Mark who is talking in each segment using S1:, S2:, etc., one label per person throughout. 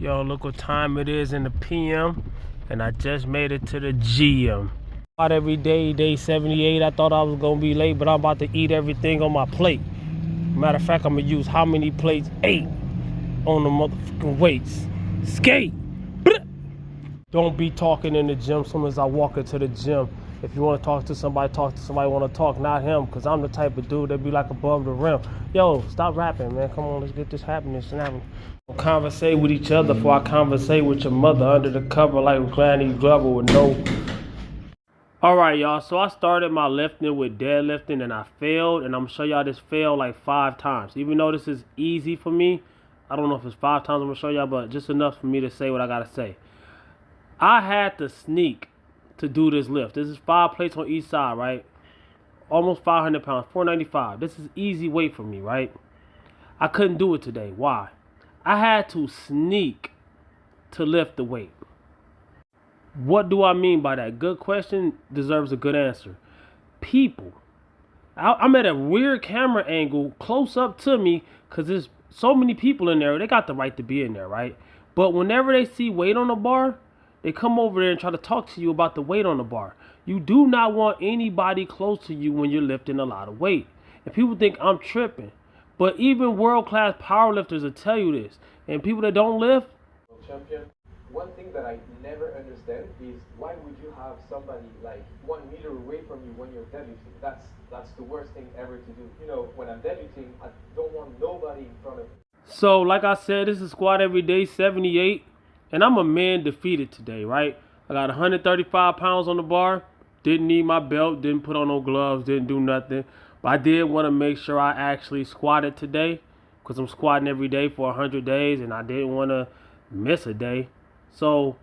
S1: Yo, look what time it is in the PM, and I just made it to the gym. Out every day, day 78. I thought I was gonna be late, but I'm about to eat everything on my plate. Matter of fact, I'm gonna use how many plates? 8 on the motherfucking weights. Skate! Don't be talking in the gym as soon as I walk into the gym. If you want to talk to somebody want to talk, not him, because I'm the type of dude that be like above the rim. Yo, stop rapping, man. Come on, let's get this happiness and having. Conversate with each other before I conversate with your mother under the cover like Granny Glover with no. Alright, y'all, so I started my lifting with deadlifting and I failed, and I'm gonna show y'all this failed like 5 times. Even though this is easy for me, I don't know if it's 5 times I'm gonna show y'all, but just enough for me to say what I gotta say. I had to sneak to do this lift. This is 5 plates on each side, right? Almost 500 pounds, 495. This is easy weight for me, right? I couldn't do it today. Why? I had to sneak to lift the weight. What do I mean by that? Good question deserves a good answer. People. I'm at a weird camera angle close up to me because there's so many people in there. They got the right to be in there, right? But whenever they see weight on the bar, they come over there and try to talk to you about the weight on the bar. You do not want anybody close to you when you're lifting a lot of weight. And people think I'm tripping. But even world-class powerlifters will tell you this. And people that don't lift.
S2: Champion, one thing that I never understand is why would you have somebody like 1 meter away from you when you're debuting? That's the worst thing ever to do. You know, when I'm debuting, I don't want nobody in front of me.
S1: So, like I said, this is Squat Every Day 78. And I'm a man defeated today, right? I got 135 pounds on the bar. Didn't need my belt. Didn't put on no gloves. Didn't do nothing. But I did want to make sure I actually squatted today. Because I'm squatting every day for 100 days. And I didn't want to miss a day. So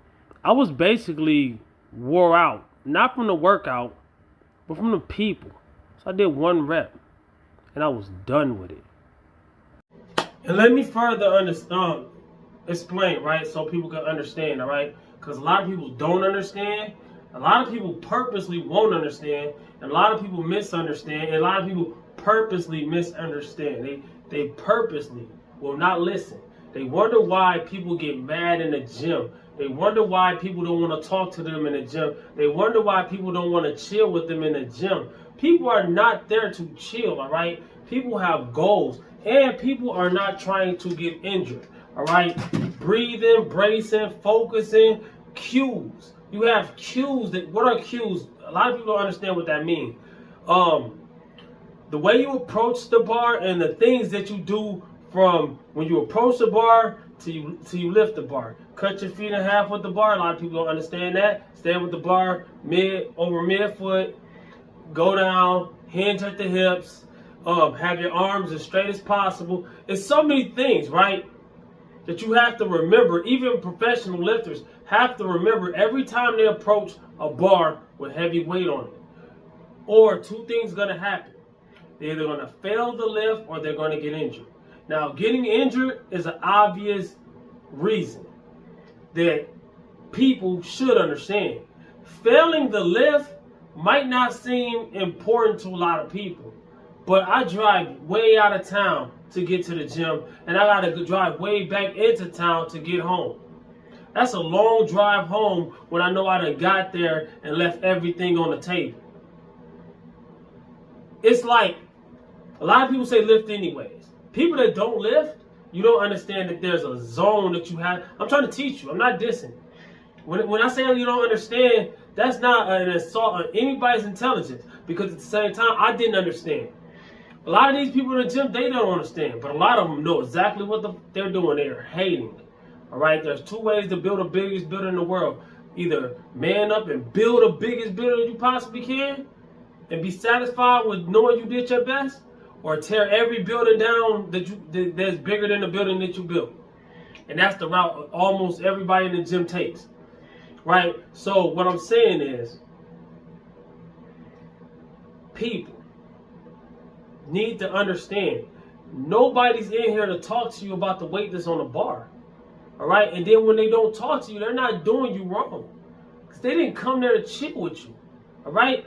S1: I was basically wore out. Not from the workout, but from the people. So I did 1 rep. And I was done with it. And let me further explain, right, so people can understand, all right? Because a lot of people don't understand, a lot of people purposely won't understand, and a lot of people misunderstand, and a lot of people purposely misunderstand. They purposely will not listen. They wonder why people get mad in the gym. They wonder why people don't want to talk to them in the gym. They wonder why people don't want to chill with them in the gym. People are not there to chill, all right? People have goals, and people are not trying to get injured. All right, breathing, bracing, focusing, cues. You have cues. What are cues? A lot of people don't understand what that means. The way you approach the bar and the things that you do from when you approach the bar to you lift the bar. Cut your feet in half with the bar. A lot of people don't understand that. Stand with the bar over midfoot. Go down, hinge at the hips. Have your arms as straight as possible. It's so many things, right? That you have to remember. Even professional lifters have to remember every time they approach a bar with heavy weight on it. Or 2 things going to happen. They're either going to fail the lift or they're going to get injured. Now, getting injured is an obvious reason that people should understand. Failing the lift might not seem important to a lot of people. But I drive way out of town to get to the gym, and I gotta drive way back into town to get home. That's a long drive home when I know I done got there and left everything on the table. It's like, a lot of people say lift anyways. People that don't lift, you don't understand that there's a zone that you have. I'm trying to teach you, I'm not dissing. When I say you don't understand, that's not an assault on anybody's intelligence, because at the same time, I didn't understand. A lot of these people in the gym, they don't understand, but a lot of them know exactly what they're doing. They're hating. All right, there's 2 ways to build the biggest building in the world. Either man up and build the biggest building you possibly can and be satisfied with knowing you did your best, or tear every building down that's bigger than the building that you built. And that's the route almost everybody in the gym takes. Right? So what I'm saying is, people need to understand, nobody's in here to talk to you about the weight that's on the bar. All right? And then when they don't talk to you, they're not doing you wrong. Because they didn't come there to chill with you. All right?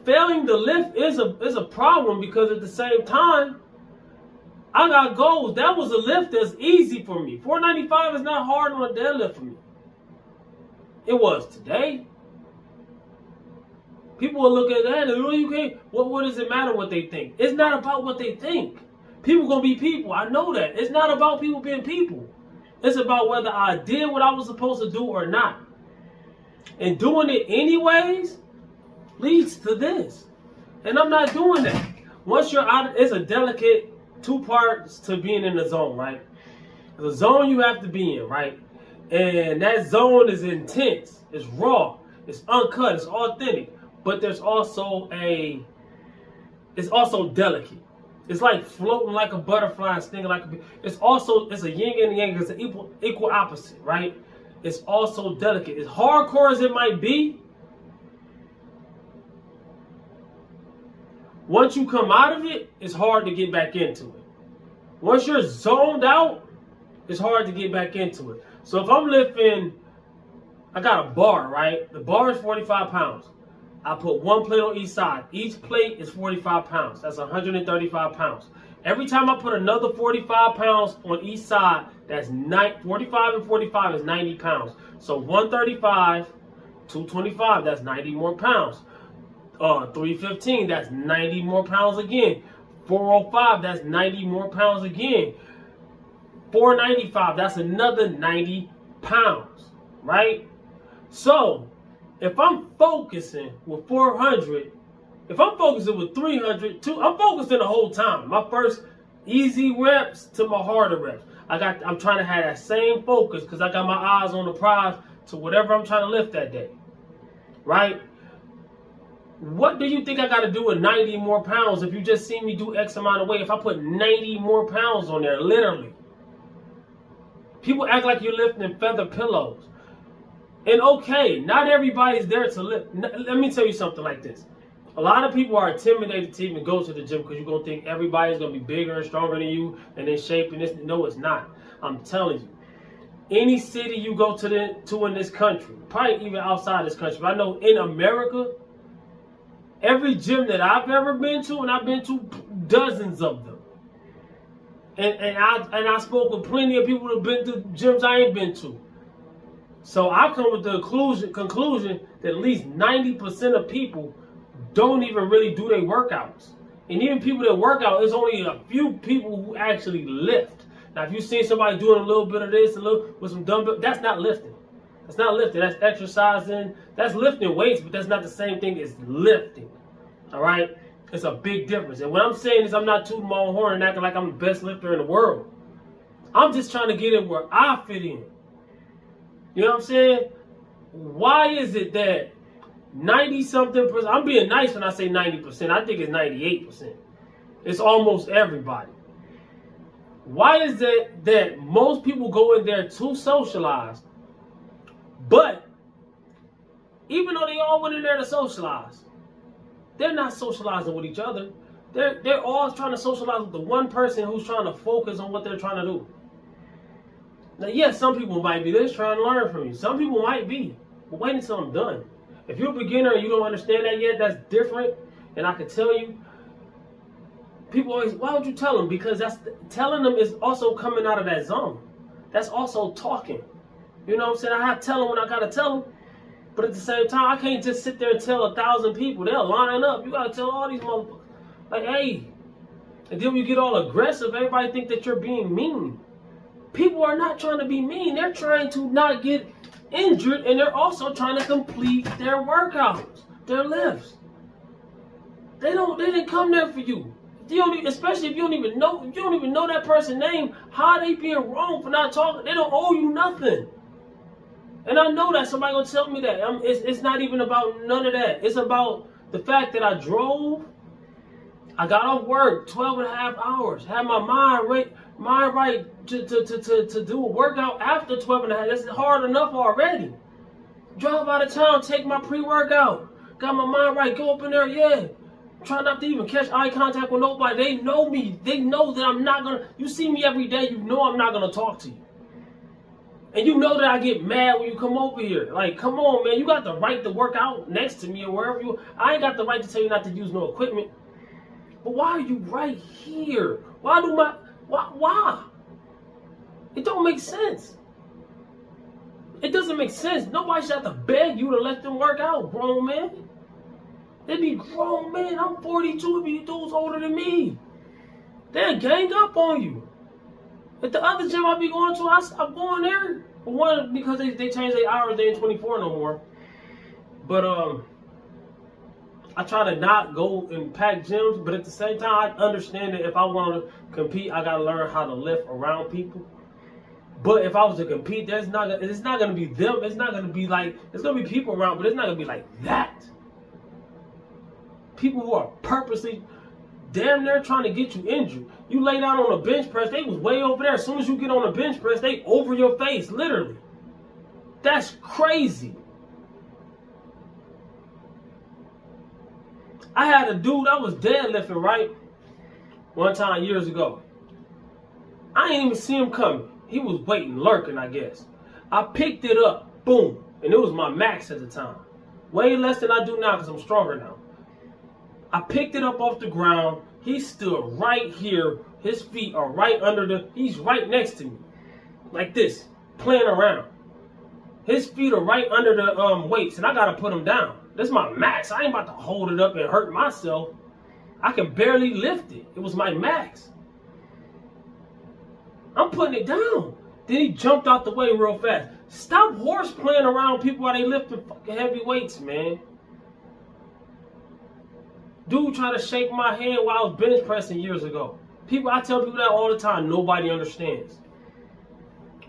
S1: Failing the lift is a problem, because at the same time, I got goals. That was a lift that's easy for me. 495 is not hard on a deadlift for me. It was today. People will look at that and, oh, you can't. What does it matter what they think? It's not about what they think. People gonna be people. I know that. It's not about people being people. It's about whether I did what I was supposed to do or not. And doing it anyways leads to this. And I'm not doing that. Once you're out, it's a delicate 2 parts to being in the zone, right? The zone you have to be in, right? And that zone is intense. It's raw. It's uncut. It's authentic. But there's also it's also delicate. It's like floating like a butterfly and stinging like a bee. It's a yin and yang. It's an equal opposite, right? It's also delicate. As hardcore as it might be, once you come out of it, it's hard to get back into it. Once you're zoned out, it's hard to get back into it. So if I'm lifting, I got a bar, right? The bar is 45 pounds. I put 1 plate on each side. Each plate is 45 pounds. That's 135 pounds. Every time I put another 45 pounds on each side, that's 45 and 45 is 90 pounds. So 135, 225, that's 90 more pounds. 315, that's 90 more pounds again. 405, that's 90 more pounds again. 495, that's another 90 pounds, right? So if I'm focusing with 400, if I'm focusing with 300, I'm focusing the whole time. My first easy reps to my harder reps. I'm trying to have that same focus because I got my eyes on the prize to whatever I'm trying to lift that day, right? What do you think I got to do with 90 more pounds if you just see me do X amount of weight? If I put 90 more pounds on there, literally. People act like you're lifting feather pillows. And okay, not everybody's there to lift. Let me tell you something like this. A lot of people are intimidated to even go to the gym because you're going to think everybody's going to be bigger and stronger than you and in shape and this. No, it's not. I'm telling you. Any city you go to in this country, probably even outside this country, but I know in America, every gym that I've ever been to, and I've been to dozens of them, and I spoke with plenty of people who've been to gyms I ain't been to. So I come with the conclusion that at least 90% of people don't even really do their workouts. And even people that work out, there's only a few people who actually lift. Now, if you've seen somebody doing a little bit of this, a little with some dumbbells, that's not lifting. That's not lifting. That's exercising. That's lifting weights, but that's not the same thing as lifting. All right? It's a big difference. And what I'm saying is I'm not tooting my own horn and acting like I'm the best lifter in the world. I'm just trying to get in where I fit in. You know what I'm saying? Why is it that 90-something%, I'm being nice when I say 90%, I think it's 98%. It's almost everybody. Why is it that most people go in there too socialized, but even though they all went in there to socialize, they're not socializing with each other. They're all trying to socialize with the one person who's trying to focus on what they're trying to do. Now, yes, some people might be this, trying to learn from you. Some people might be, but wait until I'm done. If you're a beginner and you don't understand that yet, that's different. And I can tell you, people always, why would you tell them? Because telling them is also coming out of that zone. That's also talking. You know what I'm saying? I have to tell them when I got to tell them. But at the same time, I can't just sit there and tell 1,000 people. They'll line up. You got to tell all these motherfuckers. Like, hey. And then when you get all aggressive, everybody think that you're being mean. People are not trying to be mean. They're trying to not get injured, and they're also trying to complete their workouts, their lifts. They didn't come there for you. Especially if you don't even know that person's name, how are they being wrong for not talking? They don't owe you nothing. And I know that somebody gonna tell me that. It's not even about none of that. It's about the fact that I drove. I got off work 12 and a half hours. Had my mind right to do a workout after 12 and a half. That's hard enough already. Drive out of town, take my pre-workout. Got my mind right, go up in there, yeah. Try not to even catch eye contact with nobody. They know me. They know that I'm not gonna, you see me every day, you know I'm not gonna talk to you. And you know that I get mad when you come over here. Like, come on, man, you got the right to work out next to me or wherever you, I ain't got the right to tell you not to use no equipment. But why are you right here? Why Why? It don't make sense. It doesn't make sense. Nobody should have to beg you to let them work out, grown man. They be grown men. I'm 42. It be dudes older than me. They'll gang up on you. At the other gym I be going to, I stopped going there. For one, because they changed their hours. They ain't 24 no more. But I try to not go in packed gyms. But at the same time, I understand that if I want to compete, I gotta learn how to lift around people. But if I was to compete, it's not gonna be them. It's not gonna be like, it's gonna be people around, but it's not gonna be like that. People who are purposely damn near trying to get you injured. You lay down on a bench press, they was way over there. As soon as you get on a bench press, they over your face, literally. That's crazy. I had a dude that was deadlifting, right? One time years ago. I didn't even see him coming. He was waiting, lurking, I guess. I picked it up, boom, and it was my max at the time. Way less than I do now because I'm stronger now. I picked it up off the ground. He stood right here. His feet are right under he's right next to me. Like this, playing around. His feet are right under the weights, and I gotta put him down. That's my max. I ain't about to hold it up and hurt myself. I can barely lift it. It was my max. I'm putting it down. Then he jumped out the way real fast. Stop horse playing around people while they lifting fucking heavy weights, man. Dude tried to shake my hand while I was bench pressing years ago. I tell people that all the time. Nobody understands.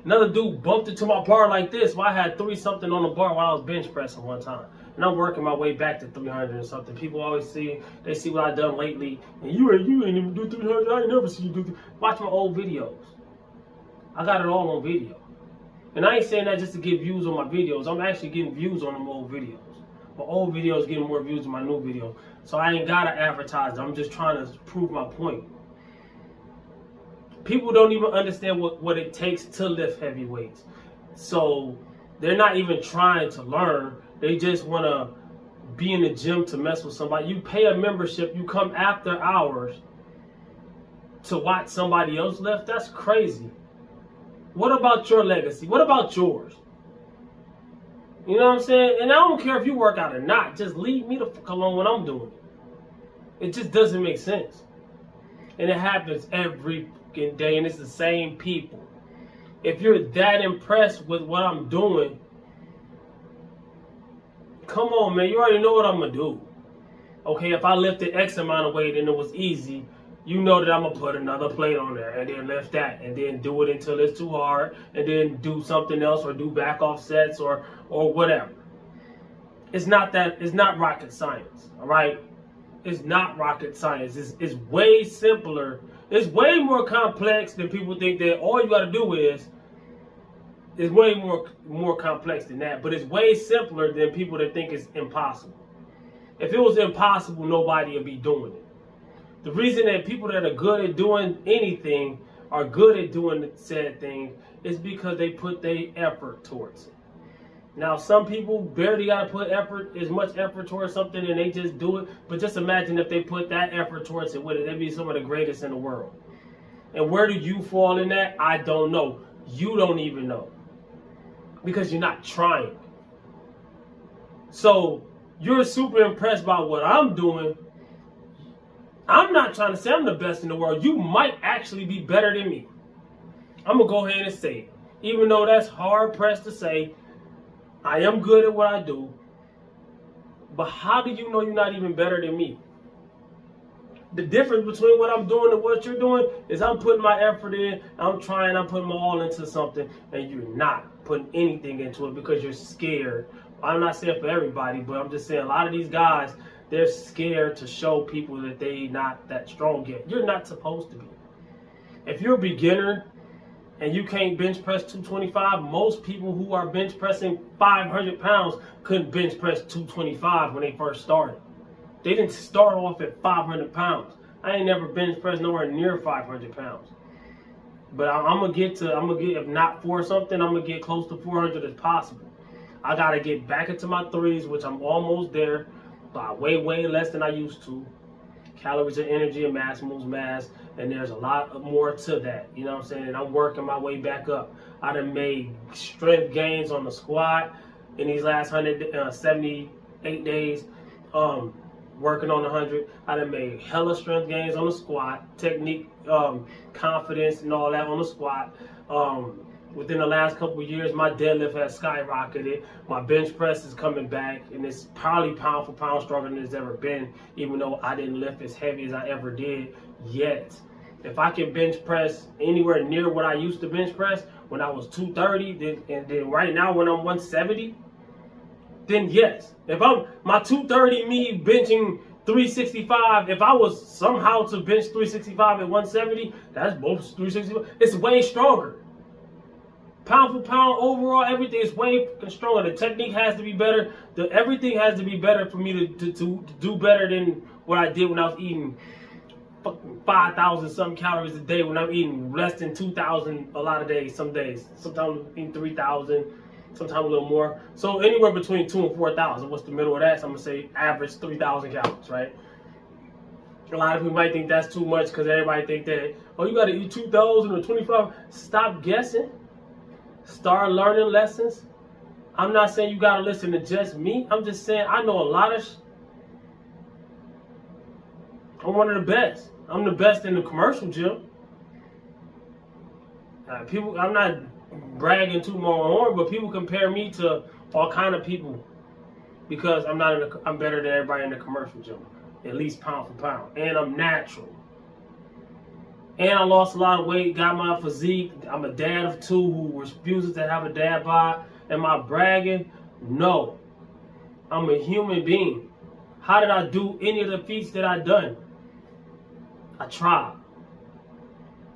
S1: Another dude bumped into my bar like this while I had 3-something on the bar while I was bench pressing one time. And I'm working my way back to 300 and something. People always see what I've done lately. And you ain't even do 300. I ain't never see you do 300. Watch my old videos. I got it all on video. And I ain't saying that just to get views on my videos. I'm actually getting views on them old videos. My old videos getting more views than my new video. So I ain't gotta advertise. I'm just trying to prove my point. People don't even understand what it takes to lift heavy weights. So they're not even trying to learn. They just want to be in the gym to mess with somebody. You pay a membership. You come after hours to watch somebody else lift. That's crazy. What about your legacy? What about yours? You know what I'm saying? And I don't care if you work out or not. Just leave me the fuck alone when I'm doing it. It just doesn't make sense. And it happens every fucking day. And it's the same people. If you're that impressed with what I'm doing, come on, man. You already know what I'm going to do. Okay, if I lifted X amount of weight and it was easy, you know that I'm going to put another plate on there and then lift that and then do it until it's too hard and then do something else or do back offsets or whatever. It's not rocket science, all right? It's not rocket science. It's way simpler. It's way more complex than people think that all you got to do is. It's way more complex than that, but it's way simpler than people that think it's impossible. If it was impossible, nobody would be doing it. The reason that people that are good at doing anything are good at doing said thing is because they put their effort towards it. Now, some people barely got to put as much effort towards something and they just do it. But just imagine if they put that effort towards it with it. They'd be some of the greatest in the world. And where do you fall in that? I don't know. You don't even know. Because you're not trying. So you're super impressed by what I'm doing. I'm not trying to say I'm the best in the world. You might actually be better than me. I'm going to go ahead and say it. Even though that's hard pressed to say, I am good at what I do. But how do you know you're not even better than me? The difference between what I'm doing and what you're doing is I'm putting my effort in, I'm putting my all into something, and you're not putting anything into it because you're scared. I'm not saying for everybody, but I'm just saying a lot of these guys, they're scared to show people that they not that strong yet. You're not supposed to be. If you're a beginner and you can't bench press 225, most people who are bench pressing 500 pounds couldn't bench press 225 when they first started. They didn't start off at 500 pounds. I ain't never bench pressed nowhere near 500 pounds. But I'm gonna get, if not for something, I'm gonna get close to 400 as possible. I gotta get back into my threes, which I'm almost there, by way less than I used to. Calories and energy and mass moves mass. and there's a lot more to that. You know what I'm saying? And I'm working my way back up. I done made strength gains on the squat in these last 178 days. Working on 100. I done made hella strength gains on the squat, technique, confidence, and all that on the squat. Within the last couple of years, my deadlift has skyrocketed. My bench press is coming back, and it's probably pound for pound stronger than it's ever been, even though I didn't lift as heavy as I ever did yet. If I can bench press anywhere near what I used to bench press when I was 230, then right now when I'm 170, then yes. If I'm my 230, me benching 365, if I was somehow to bench 365 at 170, that's both 365. It's way stronger. Pound for pound, overall, everything is way stronger. The technique has to be better. Everything has to be better for me to do better than what I did when I was eating fucking 5,000 something calories a day, when I'm eating less than 2,000 a lot of days, some days. Sometimes I'm eating 3,000, sometimes a little more. So anywhere between 2,000 and 4,000. What's the middle of that? So I'm going to say average 3,000 calories, right? A lot of people might think that's too much because everybody think that, oh, you got to eat 2,000 or 25. Stop guessing. Start learning lessons. I'm not saying you got to listen to just me. I'm just saying I know a lot of I'm one of the best. I'm the best in the commercial gym. People, I'm not bragging too more on, but people compare me to all kind of people because I'm better than everybody in the commercial gym, at least pound for pound, and I'm natural. And I lost a lot of weight, got my physique. I'm a dad of 2 who refuses to have a dad bod. Am I bragging? No. I'm a human being. How did I do any of the feats that I done? I tried.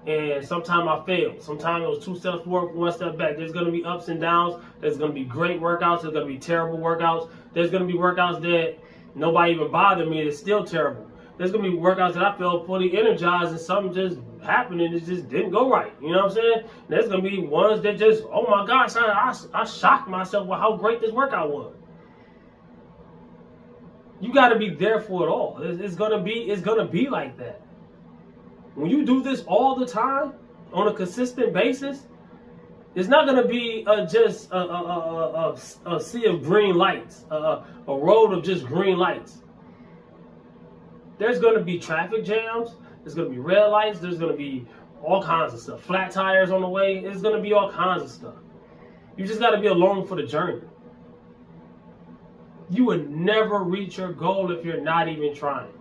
S1: And sometimes I failed. Sometimes it was 2 steps forward, 1 step back. There's going to be ups and downs. There's going to be great workouts. There's going to be terrible workouts. There's going to be workouts that nobody even bothered me. It's still terrible. There's going to be workouts that I felt fully energized and something just happened and it just didn't go right. You know what I'm saying? And there's going to be ones that just, oh my gosh, I shocked myself with how great this workout was. You got to be there for it all. It's going to be like that. When you do this all the time on a consistent basis, it's not going to be just a sea of green lights, a road of just green lights. There's going to be traffic jams. There's going to be red lights. There's going to be all kinds of stuff. Flat tires on the way. There's going to be all kinds of stuff. You just got to be along for the journey. You would never reach your goal if you're not even trying.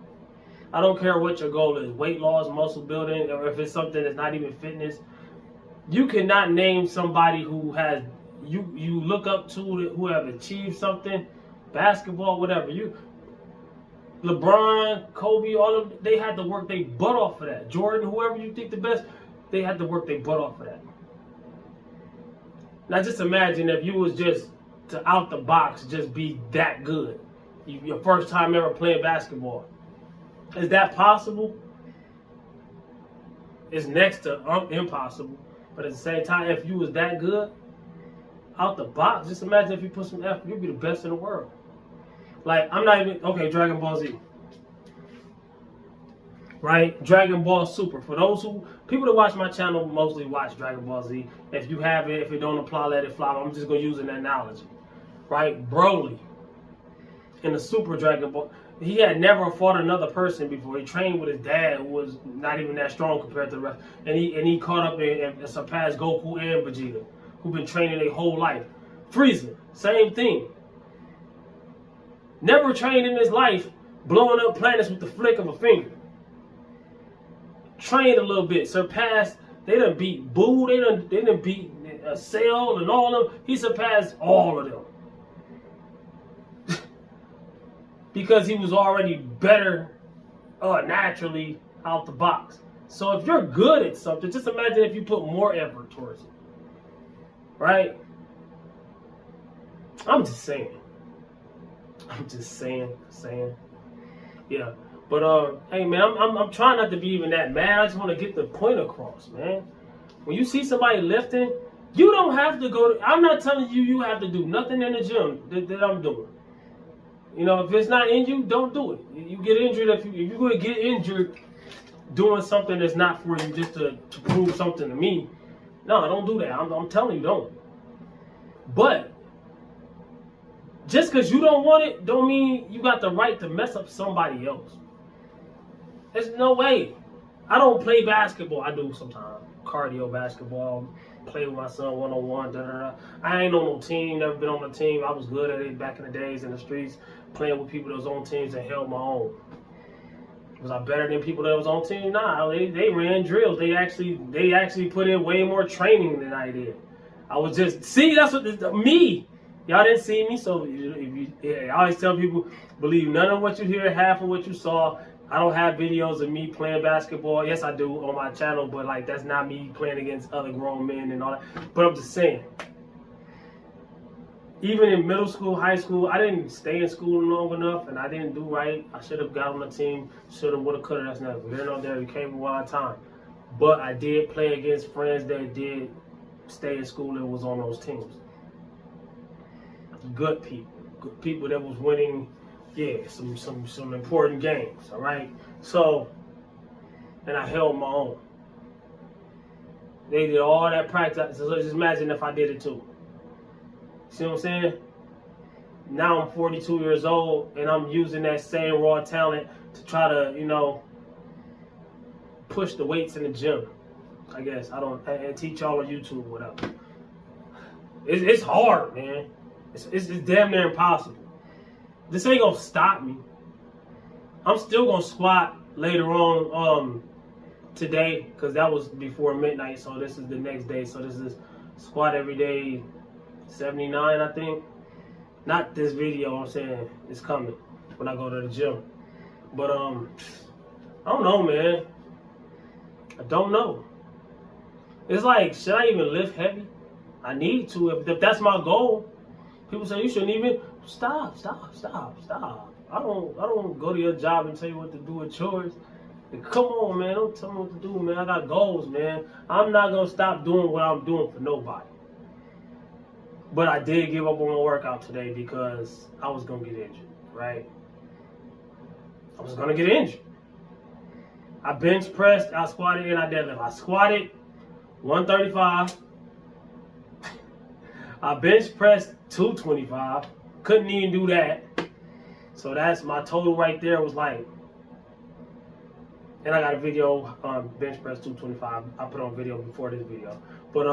S1: I don't care what your goal is. Weight loss, muscle building, or if it's something that's not even fitness. You cannot name somebody who has, you look up to, who have achieved something, basketball, whatever. LeBron, Kobe, all of them, they had to work their butt off for that. Jordan, whoever you think the best, they had to work their butt off for that. Now just imagine if you was just to out the box, just be that good. Your first time ever playing basketball. Is that possible? It's next to impossible. But at the same time, if you was that good, out the box, just imagine if you put some effort, you'd be the best in the world. Like, I'm not even, okay, Dragon Ball Z. Right? Dragon Ball Super. For those people that watch my channel mostly watch Dragon Ball Z. If you have it, if it don't apply, let it fly. I'm just going to use an analogy. Right? Broly. In the Super Dragon Ball, he had never fought another person before. He trained with his dad, who was not even that strong compared to the rest. And he caught up and surpassed Goku and Vegeta, who've been training their whole life. Frieza, same thing. Never trained in his life, blowing up planets with the flick of a finger. Trained a little bit, surpassed. They done beat Boo. They done beat Cell and all of them. He surpassed all of them. Because he was already better naturally out the box. So if you're good at something, just imagine if you put more effort towards it. Right? I'm just saying. Yeah. But hey man, I'm trying not to be even that mad. I just want to get the point across, man. When you see somebody lifting, you don't have to go to, I'm not telling you you have to do nothing in the gym that I'm doing. You know, if it's not in you, don't do it. You get injured, if you're going to get injured doing something that's not for you just to prove something to me. No, don't do that. I'm telling you, don't. But just because you don't want it, don't mean you got the right to mess up somebody else. There's no way. I don't play basketball. I do sometimes. Cardio basketball. Play with my son one-on-one. Da, da, da. I ain't on no team. Never been on a team. I was good at it back in the days in the streets, playing with people that was on teams that held my own. Was I better than people that was on team? Nah, they ran drills. They actually put in way more training than I did. I was just, that's what me. Y'all didn't see me, so I always tell people, believe none of what you hear, half of what you saw. I don't have videos of me playing basketball. Yes, I do on my channel, but like that's not me playing against other grown men and all that. But I'm just saying, even in middle school, high school, I didn't stay in school long enough, and I didn't do right. I should have got on the team. Should have, would have, could have. That's never. There, no, there. You came a wild time. But I did play against friends that did stay in school and was on those teams. Good people that was winning, yeah, some important games. All right, so, and I held my own. They did all that practice. So just imagine if I did it too. See what I'm saying? Now I'm 42 years old and I'm using that same raw talent to try to, you know, push the weights in the gym. I guess and teach y'all on YouTube, whatever. It's hard, man. It's damn near impossible. This ain't gonna stop me. I'm still gonna squat later on today, because that was before midnight, so this is the next day. So this is squat every day 79, I think. Not this video, I'm saying it's coming when I go to the gym. But I don't know, man. I don't know. It's like, should I even lift heavy? I need to. If that's my goal. People say you shouldn't even stop. I don't go to your job and tell you what to do at yours. Come on, man. Don't tell me what to do, man. I got goals, man. I'm not gonna stop doing what I'm doing for nobody. But I did give up on my workout today because I was gonna get injured, right? I was gonna get injured. I bench pressed, I squatted, and I deadlift. I squatted 135. I bench pressed 225. Couldn't even do that. So that's my total right there was like, and I got a video on bench press 225. I put on video before this video. But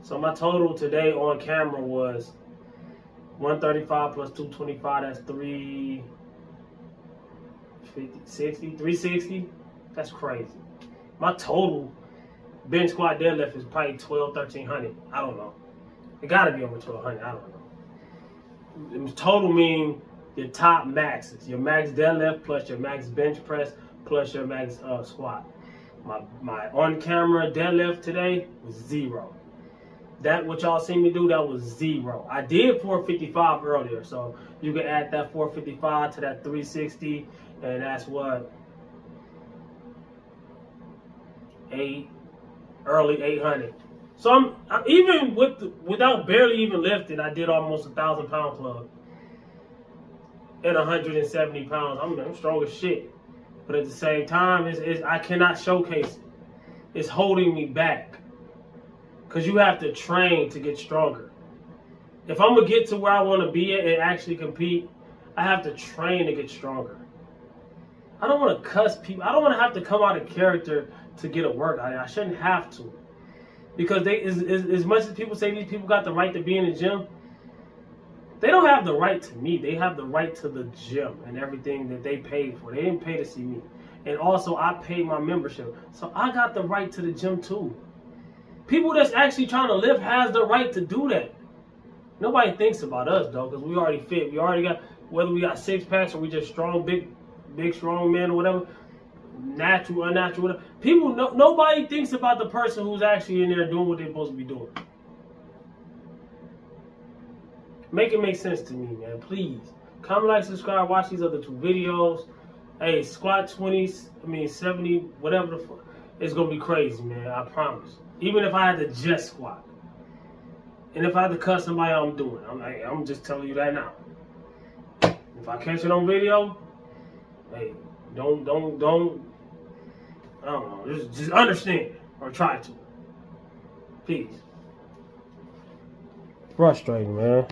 S1: so my total today on camera was 135 plus 225. That's 360. That's crazy. My total bench squat deadlift is probably 1,300. I don't know. It gotta be over 1,200. I don't know. Total mean your top maxes. Your max deadlift plus your max bench press plus your max squat. My on camera deadlift today was 0. That what y'all seen me do, that was 0. I did 455 earlier, so you can add that 455 to that 360, and that's what, early 800. So I'm even without barely even lifting, I did almost 1,000 pound club and 170 pounds. I'm strong as shit, but at the same time, I cannot showcase it. It's holding me back. Because you have to train to get stronger. If I'm going to get to where I want to be at and actually compete, I have to train to get stronger. I don't want to cuss people. I don't want to have to come out of character to get a workout. I shouldn't have to. Because as much as people say these people got the right to be in the gym, they don't have the right to me. They have the right to the gym and everything that they paid for. They didn't pay to see me. And also, I paid my membership. So I got the right to the gym too. People that's actually trying to live has the right to do that. Nobody thinks about us though, because we already fit. We already got, whether we got 6 packs or we just strong, big strong men or whatever, natural, unnatural, whatever. People, nobody thinks about the person who's actually in there doing what they're supposed to be doing. Make it make sense to me, man. Please comment, like, subscribe, watch these other 2 videos. Hey, squat 20s, 70, whatever the fuck. It's gonna be crazy, man. I promise. Even if I had to just squat. And if I had to cut somebody, I'm doing it. I'm just telling you that now. If I catch it on video, hey, don't I don't know. Just understand or try to. Peace. Frustrating, man.